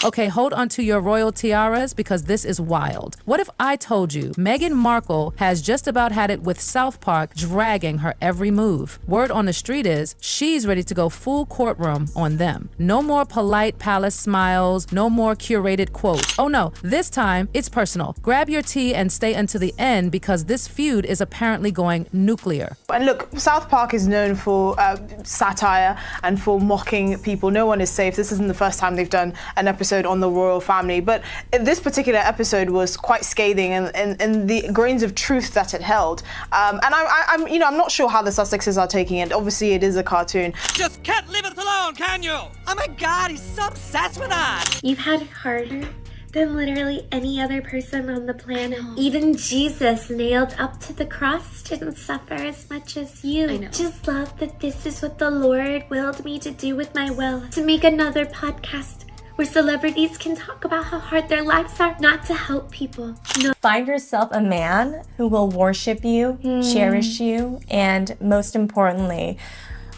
Okay, hold on to your royal tiaras because this is wild. What if I told you Meghan Markle has just about had it with South Park dragging her every move? Word on the street is she's ready to go full courtroom on them. No more polite palace smiles, no more curated quotes. Oh no, this time it's personal. Grab your tea and stay until the end because this feud is apparently going nuclear. And look, South Park is known for satire and for mocking people. No one is safe. This isn't the first time they've done an episode on the royal family, but this particular episode was quite scathing and the grains of truth that it held. And I'm not sure how the Sussexes are taking it. Obviously, it is a cartoon. Just can't leave it alone, can you? Oh my God, he's so obsessed with us. You've had it harder than literally any other person on the planet. Even Jesus, nailed up to the cross, didn't suffer as much as you. I know. Just love that this is what the Lord willed me to do with my will. To make another podcast where celebrities can talk about how hard their lives are, not to help people. No. Find yourself a man who will worship you, cherish you, and most importantly,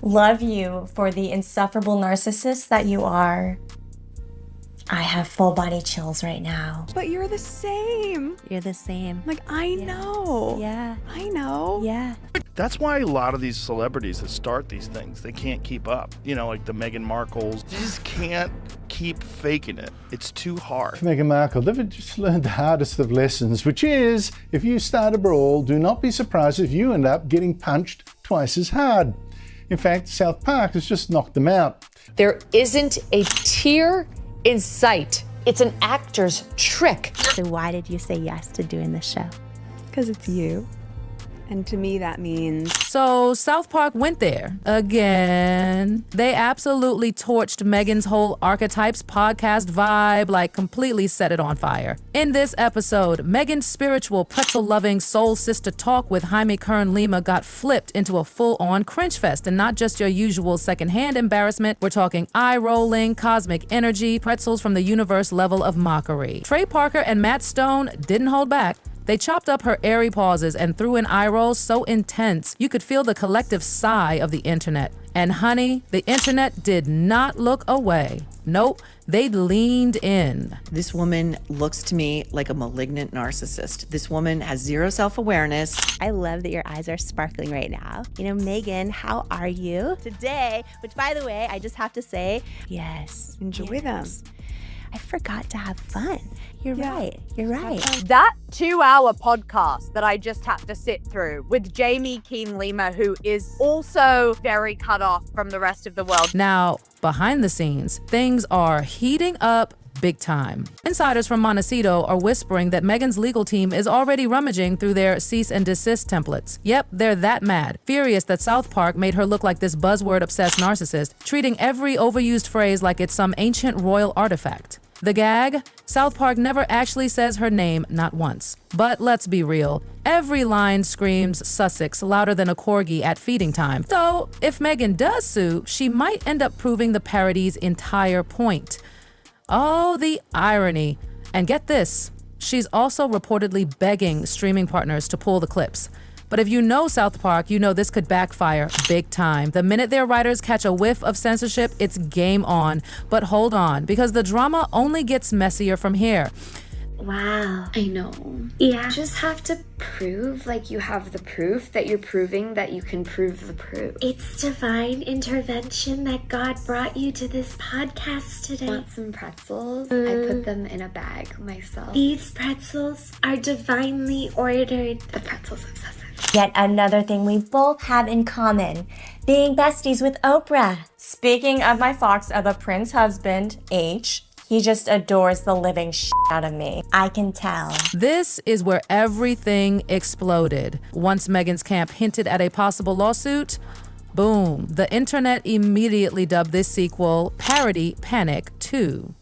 love you for the insufferable narcissist that you are. I have full body chills right now. But you're the same. You're the same. Like, I know. Yeah. I know. Yeah. That's why a lot of these celebrities that start these things, they can't keep up. You know, like the Meghan Markles, you just can't keep faking it. It's too hard. For Meghan Markle, they've just learned the hardest of lessons, which is, if you start a brawl, do not be surprised if you end up getting punched twice as hard. In fact, South Park has just knocked them out. There isn't a tear in sight. It's an actor's trick. So why did you say yes to doing this show? Because it's you. And to me, that means... So South Park went there again. They absolutely torched Meghan's whole Archetypes podcast vibe, like completely set it on fire. In this episode, Meghan's spiritual, pretzel-loving soul sister talk with Jaime Kern Lima got flipped into a full-on cringe fest, and not just your usual secondhand embarrassment. We're talking eye-rolling, cosmic energy, pretzels from the universe level of mockery. Trey Parker and Matt Stone didn't hold back. They chopped up her airy pauses and threw in eye rolls so intense you could feel the collective sigh of the internet. And honey, the internet did not look away. Nope, they leaned in. This woman looks to me like a malignant narcissist. This woman has zero self-awareness. I love that your eyes are sparkling right now. You know, Meghan, how are you today? Which, by the way, I just have to say, yes. Enjoy them. I forgot to have fun. You're right. You're right. That 2-hour podcast that I just had to sit through with Jamie Keen Lima, who is also very cut off from the rest of the world. Now, behind the scenes, things are heating up big time. Insiders from Montecito are whispering that Meghan's legal team is already rummaging through their cease and desist templates. Yep, they're that mad. Furious that South Park made her look like this buzzword-obsessed narcissist, treating every overused phrase like it's some ancient royal artifact. The gag? South Park never actually says her name, not once. But let's be real, every line screams Sussex louder than a corgi at feeding time. So if Meghan does sue, she might end up proving the parody's entire point. Oh, the irony. And get this, she's also reportedly begging streaming partners to pull the clips. But if you know South Park, you know this could backfire big time. The minute their writers catch a whiff of censorship, it's game on. But hold on, because the drama only gets messier from here. Wow. I know. Yeah. You just have to prove, like, you have the proof that you're proving that you can prove the proof. It's divine intervention that God brought you to this podcast today. Want some pretzels? I put them in a bag myself. These pretzels are divinely ordered. The pretzels of Sussex. Yet another thing we both have in common, being besties with Oprah. Speaking of my fox of a prince husband, H, he just adores the living shit out of me. I can tell. This is where everything exploded. Once Meghan's camp hinted at a possible lawsuit, boom, the internet immediately dubbed this sequel Parody Panic 2.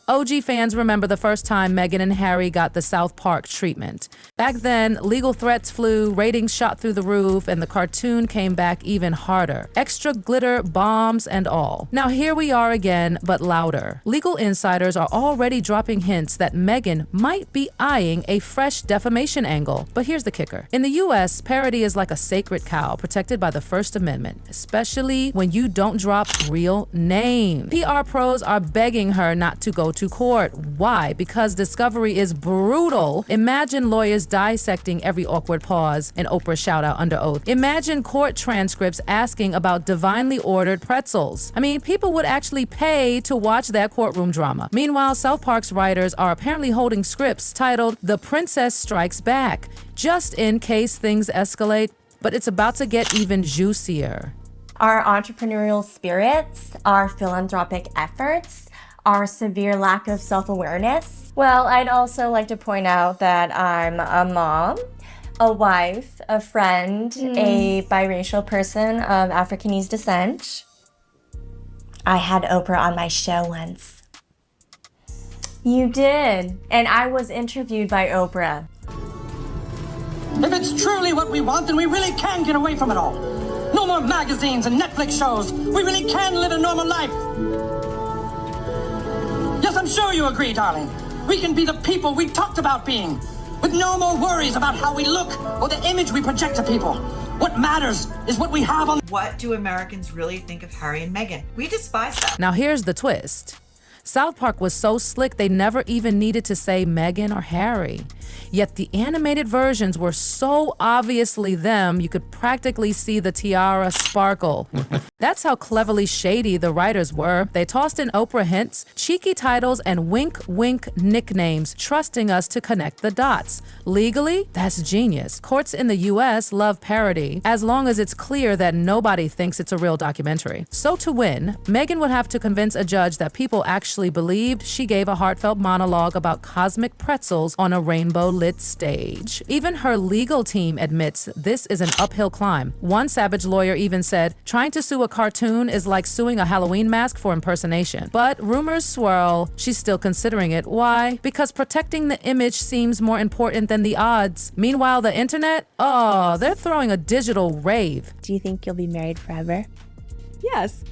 OG fans remember the first time Meghan and Harry got the South Park treatment. Back then, legal threats flew, ratings shot through the roof, and the cartoon came back even harder. Extra glitter, bombs, and all. Now here we are again, but louder. Legal insiders are already dropping hints that Meghan might be eyeing a fresh defamation angle. But here's the kicker. In the US, parody is like a sacred cow protected by the First Amendment, especially when you don't drop real names. PR pros are begging her not to go to court. Why? Because discovery is brutal. Imagine lawyers dissecting every awkward pause, an Oprah shout out under oath. Imagine court transcripts asking about divinely ordered pretzels. I mean, people would actually pay to watch that courtroom drama. Meanwhile, South Park's writers are apparently holding scripts titled The Princess Strikes Back, just in case things escalate, but it's about to get even juicier. Our entrepreneurial spirits, our philanthropic efforts, our severe lack of self-awareness. Well, I'd also like to point out that I'm a mom, a wife, a friend, a biracial person of Africanese descent. I had Oprah on my show once. You did, and I was interviewed by Oprah. If it's truly what we want, then we really can get away from it all. No more magazines and Netflix shows. We really can live a normal life. Yes, I'm sure you agree, darling. We can be the people we talked about being, with no more worries about how we look or the image we project to people. What matters is what we have on. What do Americans really think of Harry and Meghan? We despise them. Now here's the twist. South Park was so slick they never even needed to say Meghan or Harry. Yet the animated versions were so obviously them, you could practically see the tiara sparkle. That's how cleverly shady the writers were. They tossed in Oprah hints, cheeky titles, and wink-wink nicknames, trusting us to connect the dots. Legally, that's genius. Courts in the US love parody, as long as it's clear that nobody thinks it's a real documentary. So to win, Meghan would have to convince a judge that people actually believed she gave a heartfelt monologue about cosmic pretzels on a rainbow-lit stage. Even her legal team admits this is an uphill climb. One savage lawyer even said, trying to sue a cartoon is like suing a Halloween mask for impersonation. But rumors swirl, she's still considering it. Why? Because protecting the image seems more important than the odds. Meanwhile, the internet, oh, they're throwing a digital rave. Do you think you'll be married forever? Yes.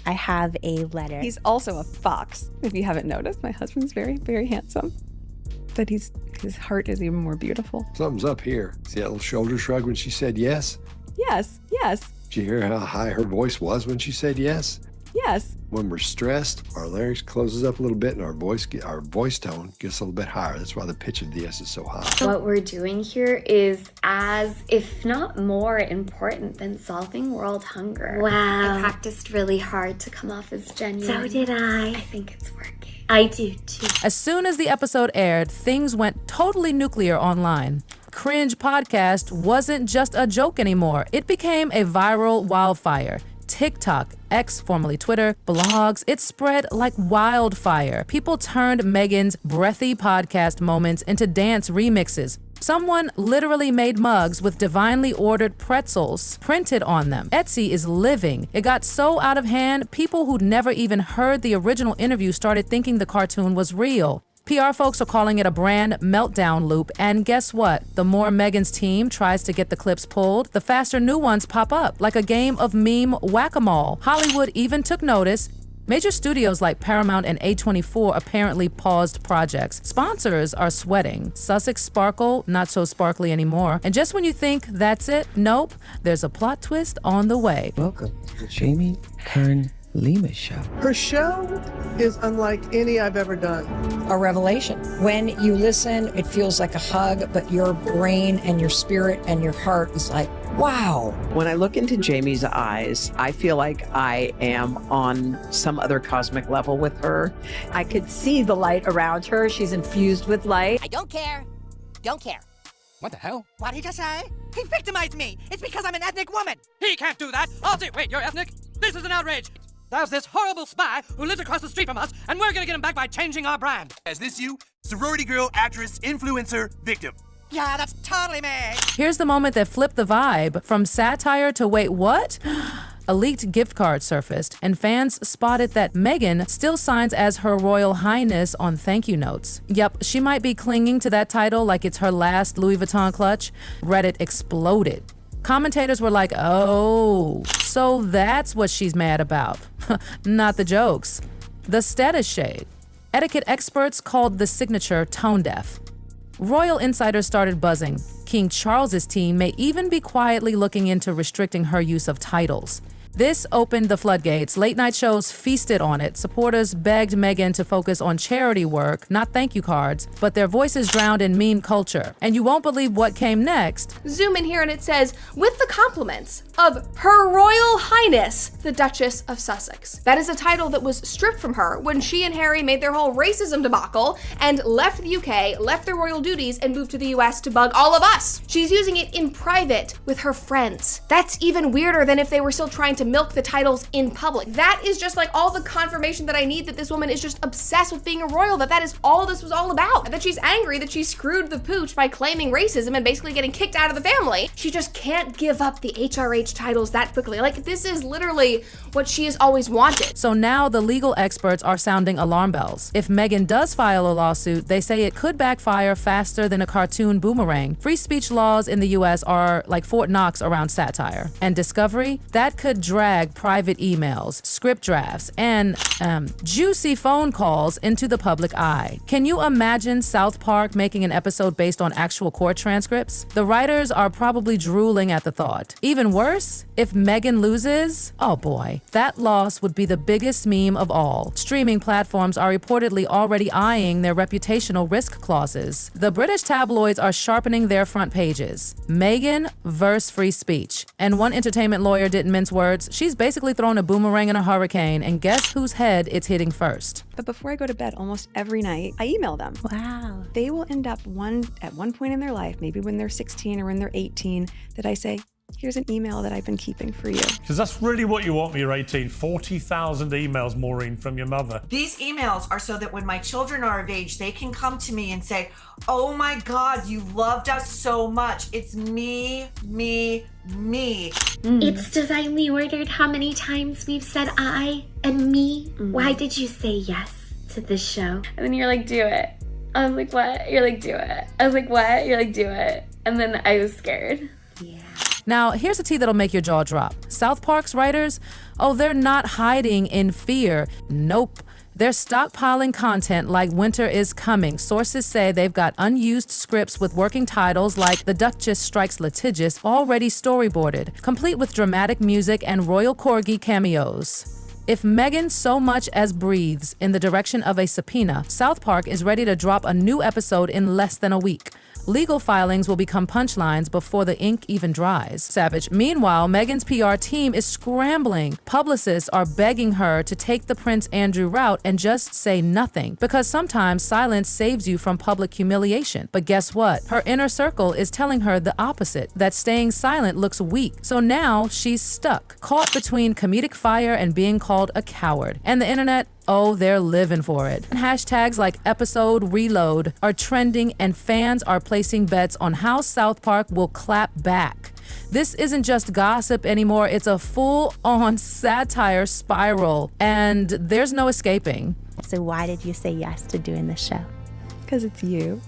I have a letter. He's also a fox. If you haven't noticed, my husband's very, very handsome. But his heart is even more beautiful. Something's up here. See that little shoulder shrug when she said yes? Yes, yes, Did you hear how high her voice was when she said yes? yes. When we're stressed, our larynx closes up a little bit and our voice tone gets a little bit higher. That's why the pitch of the S is so high. What we're doing here is as, if not more important than solving world hunger. Wow. I practiced really hard to come off as genuine. So did I. I think it's working. I do too. As soon as the episode aired, things went totally nuclear online. Cringe Podcast wasn't just a joke anymore. It became a viral wildfire. TikTok, X, formerly Twitter, blogs, it spread like wildfire. People turned Meghan's breathy podcast moments into dance remixes. Someone literally made mugs with divinely ordered pretzels printed on them. Etsy is living. It got so out of hand, people who'd never even heard the original interview started thinking the cartoon was real. PR folks are calling it a brand meltdown loop, and guess what? The more Meghan's team tries to get the clips pulled, the faster new ones pop up, like a game of meme whack-a-mole. Hollywood even took notice. Major studios like Paramount and A24 apparently paused projects. Sponsors are sweating. Sussex sparkle, not so sparkly anymore. And just when you think that's it, nope, there's a plot twist on the way. Welcome to the Jamie Kern Lima Show. Her show is unlike any I've ever done. A revelation. When you listen, it feels like a hug, but your brain and your spirit and your heart is like, wow. When I look into Jamie's eyes, I feel like I am on some other cosmic level with her. I could see the light around her. She's infused with light. I don't care. Don't care. What the hell? What did he just say? He victimized me. It's because I'm an ethnic woman. He can't do that. I'll say, wait, you're ethnic? This is an outrage. There's this horrible spy who lives across the street from us, and we're gonna get him back by changing our brand. Is this you? Sorority girl, actress, influencer, victim. Yeah, that's totally me. Here's the moment that flipped the vibe. From satire to wait, what? A leaked gift card surfaced, and fans spotted that Meghan still signs as Her Royal Highness on thank you notes. Yep, she might be clinging to that title like it's her last Louis Vuitton clutch. Reddit exploded. Commentators were like, oh, so that's what she's mad about. Not the jokes. The status shade. Etiquette experts called the signature tone deaf. Royal insiders started buzzing. King Charles's team may even be quietly looking into restricting her use of titles. This opened the floodgates. Late night shows feasted on it. Supporters begged Meghan to focus on charity work, not thank you cards, but their voices drowned in meme culture. And you won't believe what came next. Zoom in here and it says, with the compliments of Her Royal Highness, the Duchess of Sussex. That is a title that was stripped from her when she and Harry made their whole racism debacle and left the UK, left their royal duties, and moved to the US to bug all of us. She's using it in private with her friends. That's even weirder than if they were still trying to milk the titles in public. That is just like all the confirmation that I need that this woman is just obsessed with being a royal, that is all this was all about. That she's angry that she screwed the pooch by claiming racism and basically getting kicked out of the family. She just can't give up the HRH titles that quickly. Like, this is literally what she has always wanted. So now the legal experts are sounding alarm bells. If Meghan does file a lawsuit, they say it could backfire faster than a cartoon boomerang. Free speech laws in the US are like Fort Knox around satire. And discovery, that could drag private emails, script drafts, and juicy phone calls into the public eye. Can you imagine South Park making an episode based on actual court transcripts? The writers are probably drooling at the thought. Even worse, if Meghan loses, oh boy, that loss would be the biggest meme of all. Streaming platforms are reportedly already eyeing their reputational risk clauses. The British tabloids are sharpening their front pages. Meghan versus free speech. And one entertainment lawyer didn't mince words. She's basically thrown a boomerang in a hurricane, and guess whose head it's hitting first? But before I go to bed almost every night, I email them. Wow. They will end up at one point in their life, maybe when they're 16 or when they're 18, that I say, here's an email that I've been keeping for you. Because that's really what you want when you're 18. 40,000 emails, Maureen, from your mother. These emails are so that when my children are of age, they can come to me and say, oh my God, you loved us so much. It's me. It's divinely ordered how many times we've said I and me. Why did you say yes to this show? And then you're like, do it. I was like, what? You're like, do it. I was like, what? You're like, do it. And then I was scared. Now, here's a tea that'll make your jaw drop. South Park's writers, oh, they're not hiding in fear. Nope. They're stockpiling content like winter is coming. Sources say they've got unused scripts with working titles like The Duchess Strikes Litigious already storyboarded, complete with dramatic music and royal corgi cameos. If Meghan so much as breathes in the direction of a subpoena, South Park is ready to drop a new episode in less than a week. Legal filings will become punchlines before the ink even dries. Savage. Meanwhile, Meghan's PR team is scrambling. Publicists are begging her to take the Prince Andrew route and just say nothing, because sometimes silence saves you from public humiliation. But guess what? Her inner circle is telling her the opposite, that staying silent looks weak. So now she's stuck, caught between comedic fire and being called a coward. And the internet, oh, they're living for it. Hashtags like episode reload are trending, and fans are placing bets on how South Park will clap back. This isn't just gossip anymore, it's a full-on satire spiral, and there's no escaping. So why did you say yes to doing this show? Because it's you.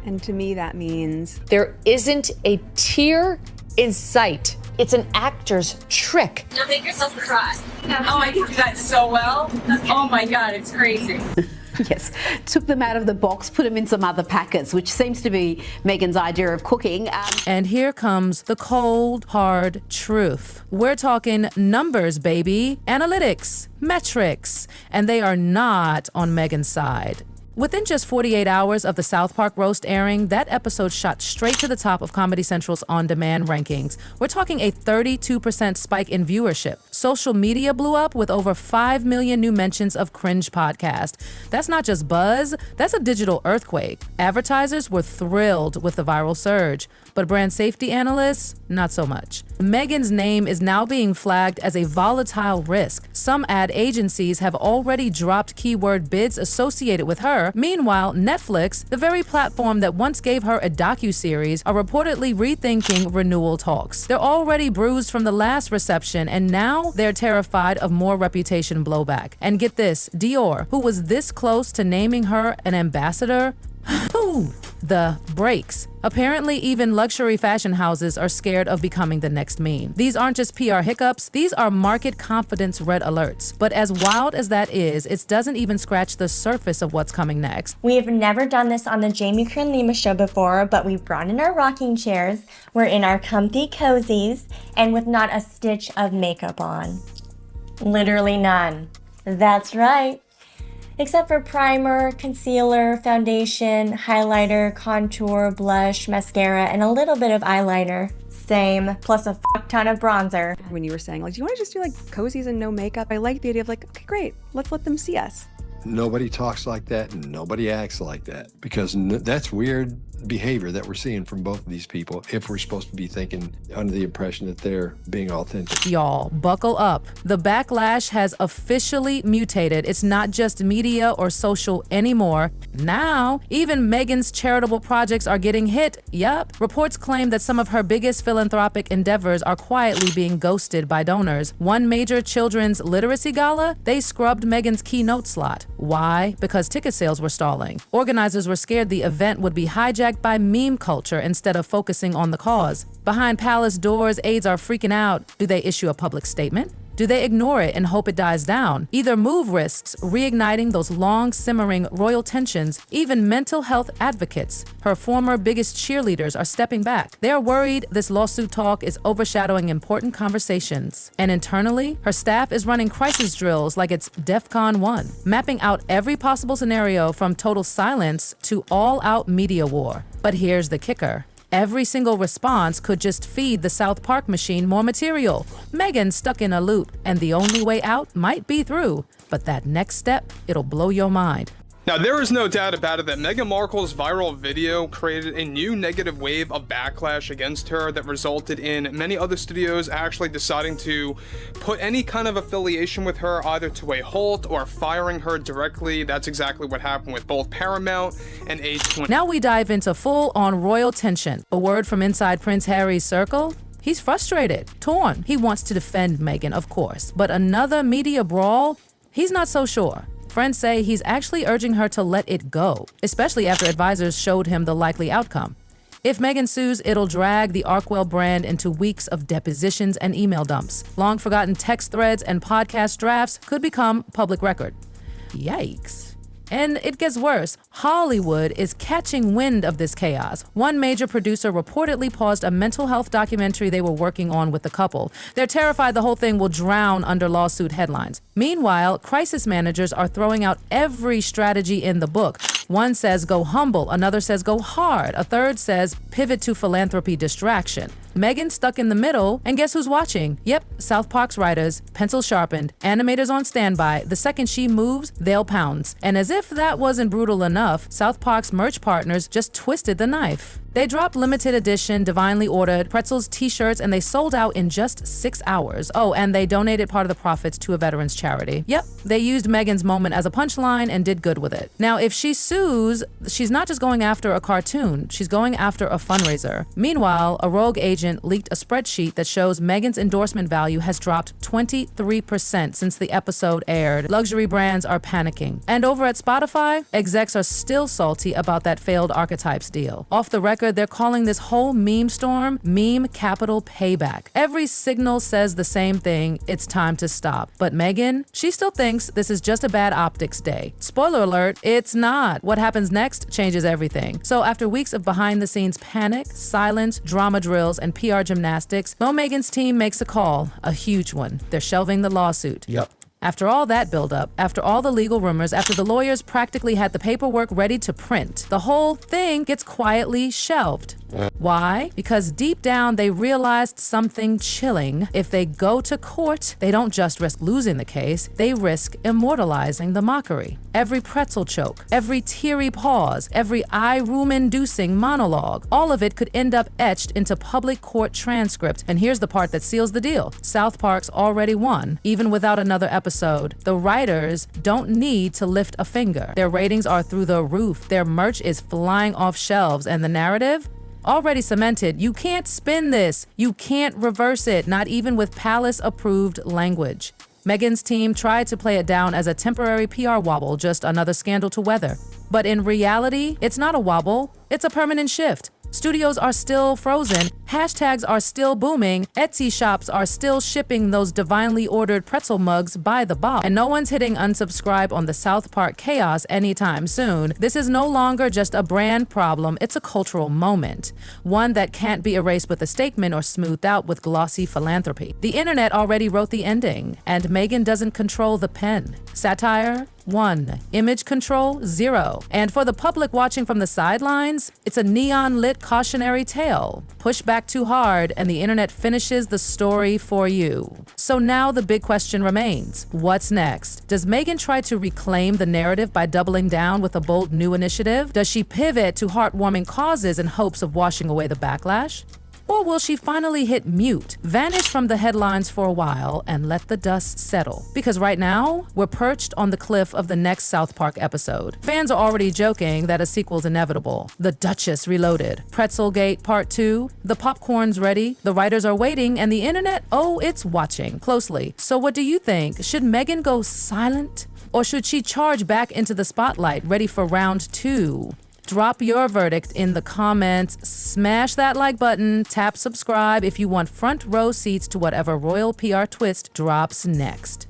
And to me, that means there isn't a tear in sight. It's an actor's trick. Don't make yourself cry. Oh, I can do that so well. Oh my God, it's crazy. Yes, took them out of the box, put them in some other packets, which seems to be Meghan's idea of cooking. And here comes the cold, hard truth. We're talking numbers, baby. Analytics, metrics, and they are not on Meghan's side. Within just 48 hours of the South Park roast airing, that episode shot straight to the top of Comedy Central's on-demand rankings. We're talking a 32% spike in viewership. Social media blew up with over 5 million new mentions of Cringe Podcast. That's not just buzz, that's a digital earthquake. Advertisers were thrilled with the viral surge, but brand safety analysts, not so much. Meghan's name is now being flagged as a volatile risk. Some ad agencies have already dropped keyword bids associated with her. Meanwhile, Netflix, the very platform that once gave her a docuseries, are reportedly rethinking renewal talks. They're already bruised from the last reception, and now they're terrified of more reputation blowback. And get this, Dior, who was this close to naming her an ambassador, boom, the brakes. Apparently, even luxury fashion houses are scared of becoming the next meme. These aren't just PR hiccups, these are market confidence red alerts. But as wild as that is, it doesn't even scratch the surface of what's coming next. We have never done this on the Jamie Kern Lima show before, but we brought in our rocking chairs, we're in our comfy cozies, and with not a stitch of makeup on. Literally none. That's right. Except for primer, concealer, foundation, highlighter, contour, blush, mascara, and a little bit of eyeliner. Same, plus a fuck ton of bronzer. When you were saying, like, do you want to just do like cozies and no makeup? I like the idea of like, okay, great, let's let them see us. Nobody talks like that and nobody acts like that, because that's weird behavior that we're seeing from both of these people if we're supposed to be thinking under the impression that they're being authentic. Y'all, buckle up. The backlash has officially mutated. It's not just media or social anymore. Now, even Meghan's charitable projects are getting hit. Yup. Reports claim that some of her biggest philanthropic endeavors are quietly being ghosted by donors. One major children's literacy gala, they scrubbed Meghan's keynote slot. Why? Because ticket sales were stalling. Organizers were scared the event would be hijacked by meme culture instead of focusing on the cause. Behind palace doors, aides are freaking out. Do they issue a public statement? Do they ignore it and hope it dies down? Either move risks reigniting those long simmering royal tensions. Even mental health advocates, her former biggest cheerleaders, are stepping back. They're worried this lawsuit talk is overshadowing important conversations. And internally, her staff is running crisis drills like it's DEFCON 1, mapping out every possible scenario from total silence to all-out media war. But here's the kicker. Every single response could just feed the South Park machine more material. Meghan's stuck in a loop, and the only way out might be through. But that next step, it'll blow your mind. Now, there is no doubt about it that Meghan Markle's viral video created a new negative wave of backlash against her that resulted in many other studios actually deciding to put any kind of affiliation with her either to a halt or firing her directly. That's exactly what happened with both Paramount and A24. Now we dive into full-on royal tension. A word from inside Prince Harry's circle? He's frustrated, torn. He wants to defend Meghan, of course, but another media brawl? He's not so sure. Friends say he's actually urging her to let it go, especially after advisors showed him the likely outcome. If Meghan sues, it'll drag the Arkwell brand into weeks of depositions and email dumps. Long-forgotten text threads and podcast drafts could become public record. Yikes. And it gets worse. Hollywood is catching wind of this chaos. One major producer reportedly paused a mental health documentary they were working on with the couple. They're terrified the whole thing will drown under lawsuit headlines. Meanwhile, crisis managers are throwing out every strategy in the book. One says go humble, another says go hard, a third says pivot to philanthropy distraction. Meghan's stuck in the middle, and guess who's watching? Yep, South Park's writers, pencil sharpened, animators on standby. The second she moves, they'll pounce. And as if that wasn't brutal enough, South Park's merch partners just twisted the knife. They dropped limited edition, divinely ordered pretzels t-shirts, and they sold out in just 6 hours. Oh, and they donated part of the profits to a veterans charity. Yep, they used Meghan's moment as a punchline and did good with it. Now, if she sues, she's not just going after a cartoon, she's going after a fundraiser. Meanwhile, a rogue agent leaked a spreadsheet that shows Meghan's endorsement value has dropped 23% since the episode aired. Luxury brands are panicking. And over at Spotify, execs are still salty about that failed Archetypes deal. Off the record, they're calling this whole meme storm meme capital payback. Every signal says the same thing, it's time to stop. But Meghan, she still thinks this is just a bad optics day. Spoiler alert, it's not. What happens next changes everything. So after weeks of behind-the-scenes panic, silence, drama drills, and PR gymnastics, Meghan's team makes a call, a huge one. They're shelving the lawsuit. Yep. After all that buildup, after all the legal rumors, after the lawyers practically had the paperwork ready to print, the whole thing gets quietly shelved. Why? Because deep down they realized something chilling. If they go to court, they don't just risk losing the case, they risk immortalizing the mockery. Every pretzel choke, every teary pause, every eye-room-inducing monologue, all of it could end up etched into public court transcript. And here's the part that seals the deal. South Park's already won, even without another episode. The writers don't need to lift a finger. Their ratings are through the roof. Their merch is flying off shelves, and the narrative? Already cemented. You can't spin this. You can't reverse it, not even with palace-approved language. Meghan's team tried to play it down as a temporary PR wobble, just another scandal to weather. But in reality, it's not a wobble, it's a permanent shift. Studios are still frozen, hashtags are still booming, Etsy shops are still shipping those divinely ordered pretzel mugs by the box, and no one's hitting unsubscribe on the South Park chaos anytime soon. This is no longer just a brand problem, it's a cultural moment, one that can't be erased with a statement or smoothed out with glossy philanthropy. The internet already wrote the ending, and Meghan doesn't control the pen. Satire? 1. Image control? 0. And for the public watching from the sidelines, it's a neon-lit cautionary tale. Push back too hard and the internet finishes the story for you. So now the big question remains. What's next? Does Meghan try to reclaim the narrative by doubling down with a bold new initiative? Does she pivot to heartwarming causes in hopes of washing away the backlash? Or will she finally hit mute, vanish from the headlines for a while, and let the dust settle? Because right now, we're perched on the cliff of the next South Park episode. Fans are already joking that a sequel's inevitable. The Duchess Reloaded, Pretzelgate Part 2, the popcorn's ready, the writers are waiting, and the internet, oh, it's watching closely. So what do you think? Should Meghan go silent? Or should she charge back into the spotlight, ready for round 2? Drop your verdict in the comments, smash that like button, tap subscribe if you want front row seats to whatever royal PR twist drops next.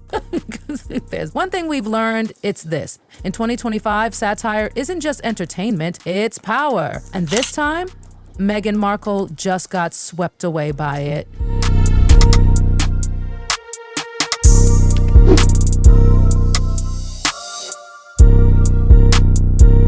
If there's one thing we've learned, it's this. In 2025, satire isn't just entertainment, it's power. And this time, Meghan Markle just got swept away by it.